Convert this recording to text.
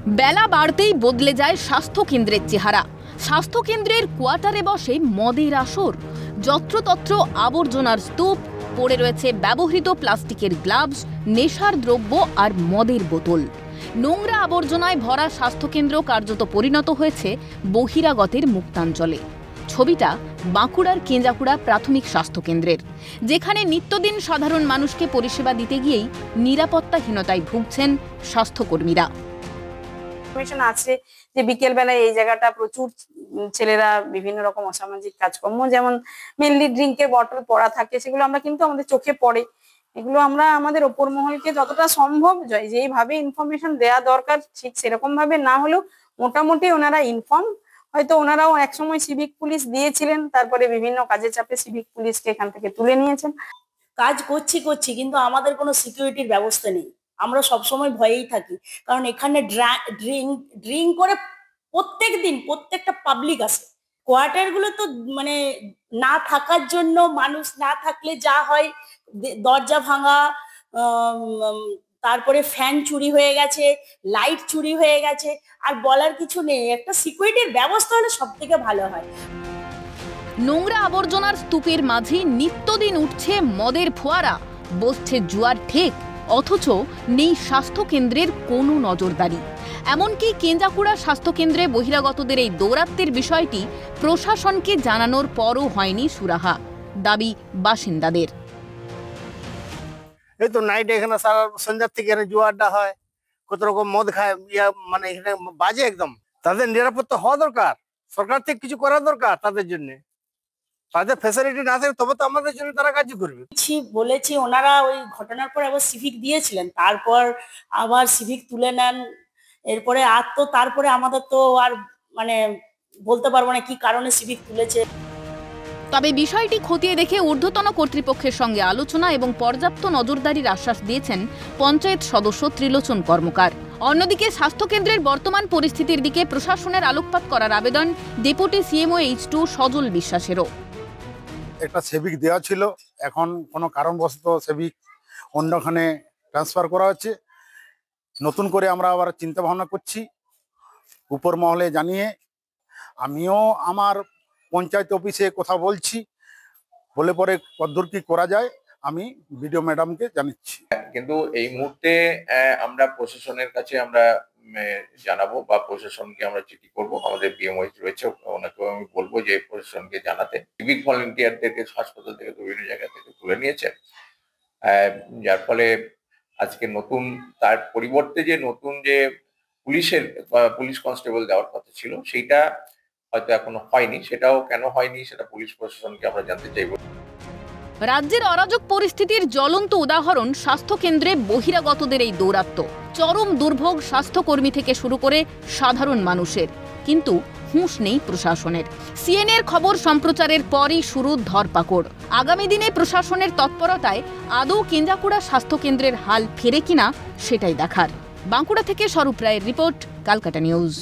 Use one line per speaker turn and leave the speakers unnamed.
বেলা বাড়তেই বদলে যায় স্বাস্থ্য কেন্দ্রের চেহারা। স্বাস্থ্য কেন্দ্রের কোয়ার্টারে বসে মদের আসর, যত্রতত্র আবর্জনার স্তূপ, পড়ে রয়েছে ব্যবহৃত প্লাস্টিকের গ্লাভস, নেশার দ্রব্য আর মদের বোতল। নোংরা আবর্জনায় ভরা স্বাস্থ্যকেন্দ্র কার্যত পরিণত হয়েছে বহিরাগতের মুক্তাঞ্চলে। ছবিটা বাঁকুড়ার কেঞ্জাকুড়া প্রাথমিক স্বাস্থ্যকেন্দ্রের, যেখানে নিত্যদিন সাধারণ মানুষকে পরিষেবা দিতে গিয়েই নিরাপত্তাহীনতায় ভুগছেন স্বাস্থ্যকর্মীরা।
আছে যে বিকেল বেলায় এই জায়গাটা প্রচুর ছেলেরা বিভিন্ন রকম অসামাজিক কাজকর্ম, যেমন মেনলি ড্রিঙ্কের বটল পড়া থাকে, সেগুলো আমরা কিন্তু আমাদের চোখে পড়ে। এগুলো আমরা আমাদের ওপর মহলকে যতটা সম্ভব যেইভাবে ইনফরমেশন দেওয়া দরকার ঠিক সেরকম ভাবে না হলেও মোটামুটি ওনারা ইনফর্ম, হয়তো ওনারাও একসময় সিভিক পুলিশ দিয়েছিলেন, তারপরে বিভিন্ন কাজের চাপে সিভিক পুলিশকে এখান থেকে তুলে নিয়েছেন।
কাজ করছি কিন্তু আমাদের কোনো সিকিউরিটির ব্যবস্থা নেই। আমরা সবসময় ভয়েই থাকি, কারণ এখানে ড্রিঙ্ক করে প্রত্যেক দিন প্রত্যেকটা পাবলিক আসে। কোয়ার্টার গুলো তো মানে না থাকার জন্য, মানুষ না থাকলে যা হয়, দরজা ভাঙা, তারপরে ফ্যান চুরি হয়ে গেছে, লাইট চুরি হয়ে গেছে, আর বলার কিছু নেই। একটা সিকিউরিটির ব্যবস্থা হলে সব থেকে ভালো হয়।
নোংরা আবর্জনার স্তূপের মাঝে নিত্যদিন উঠছে মদের ফোয়ারা, বসছে জুয়ার ঠেক, অথচ নেই স্বাস্থ্যকেন্দ্রের কোনো নজরদারি। এমনকি কেঞ্জাকুড়া স্বাস্থ্যকেন্দ্রে বহিরাগতদের এই দৌরাত্ম্যের বিষয়টি প্রশাসনকে জানানোর পরও হয়নি সুরাহা, দাবি বাসিন্দাদের।
এই তো নাইট এখানে সারা সন্ধ্যার থেকে এখানে জুয়া আড্ডা হয়, কত রকম মদ খায়, মানে এখানে বাজে একদম। তাদের নিরাপত্তা হওয়া দরকার, সরকার থেকে কিছু করা দরকার তাদের জন্য। তাদের ফ্যাসিলিটি না থাকে তবে তো আমাদের জন্য তারা কাজ করবে।
বলেছি ওনারা ওই ঘটনার পর আবার সিভিক দিয়েছিলেন, তারপর আবার সিভিক তুলে নেন, এরপরে আর তো তারপরে আমাদের তো আর মানে বলতে পারবো না কি কারণে সিভিক তুলেছে।
তবে বিষয়টি খতিয়ে দেখে ঊর্ধ্বতন কর্তৃপক্ষের সঙ্গে আলোচনা এবং পর্যাপ্ত নজরদারির আশ্বাস দিয়েছেন পঞ্চায়েত সদস্য ত্রিলোচন কর্মকার। অন্যদিকে স্বাস্থ্যকেন্দ্রের বর্তমান পরিস্থিতির দিকে প্রশাসনের আলোকপাত করার আবেদন ডেপুটি সিএমও H2 সজল বিশ্বাসেরও।
একটা সেভিক দেওয়া ছিল, এখন কোনো কারণবশত সেভিক অন্যখানে ট্রান্সফার করা হচ্ছে। নতুন করে আমরা আবার চিন্তা ভাবনা করছি, উপর মহলে জানিয়ে আমিও আমার পঞ্চায়েত অফিসে কথা বলছি, বলে পরে কতদূর কি করা যায় আমি বিডিও ম্যাডামকে জানাচ্ছি।
কিন্তু এই মুহূর্তে আমরা প্রশাসনের কাছে আমরা জানাবো বা প্রশাসনকে আমরা চিঠি করবো। আমাদের বিএমও রয়েছে, ওনাকেও আমি বলবো যে প্রশাসনকে জানাতে। সিভিক ভলেন্টিয়ারদেরকে হাসপাতাল থেকে বিভিন্ন জায়গা থেকে তুলে নিয়েছে, যার ফলে আজকে নতুন তার পরিবর্তে যে নতুন যে পুলিশ কনস্টেবল দেওয়ার কথা ছিল সেইটা হয়তো এখনো হয়নি। সেটাও কেন হয়নি সেটা পুলিশ প্রশাসনকে আমরা জানতে চাইব।
রাজ্যের অরাজক পরিস্থিতির জ্বলন্ত উদাহরণ স্বাস্থ্যকেন্দ্রে বহিরাগতদের এই দৌরাত্ম্য। চরম দুর্ভোগ স্বাস্থ্যকর্মী থেকে শুরু করে সাধারণ মানুষের, কিন্তু হুঁশ নেই প্রশাসনের। সিএনএর খবর সম্প্রচারের পরই শুরু ধরপাকড়। আগামী দিনে প্রশাসনের তৎপরতায় আদৌ কেঞ্জাকুড়া স্বাস্থ্যকেন্দ্রের হাল ফেরে কিনা সেটাই দেখার। বাঁকুড়া থেকে স্বরূপ রায়ের রিপোর্ট, ক্যালকাটা নিউজ।